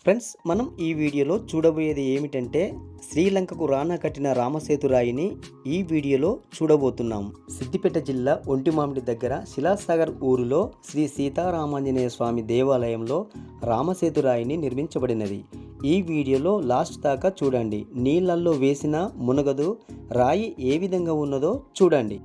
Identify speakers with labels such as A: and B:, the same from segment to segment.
A: Friends, మనం ఈ వీడియోలో చూడబోయేది ఏమిటంటే శ్రీలంకకు రానా కట్టిన రామసేతురాయిని ఈ వీడియోలో చూడబోతున్నాం. సిద్దిపేట జిల్లా ఒంటిమామిడి దగ్గర శిలాసాగర్ ఊరిలో శ్రీ సీతారామాంజనేయ స్వామి దేవాలయంలో రామసేతురాయిని నిర్మించబడినది. ఈ వీడియోలో లాస్ట్ దాకా చూడండి. నీళ్ళల్లో వేసిన మునగదు, రాయి ఏ విధంగా ఉన్నదో చూడండి.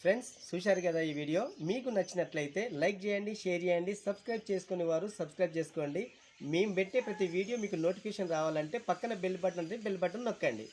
A: ఫ్రెండ్స్, చూశారు కదా ఈ వీడియో. మీకు నచ్చినట్లయితే లైక్ చేయండి, షేర్ చేయండి, సబ్స్క్రైబ్ చేసుకునే వారు సబ్స్క్రైబ్ చేసుకోండి. మేము పెట్టే ప్రతి వీడియో మీకు నోటిఫికేషన్ రావాలంటే పక్కన బెల్ బటన్ నొక్కండి.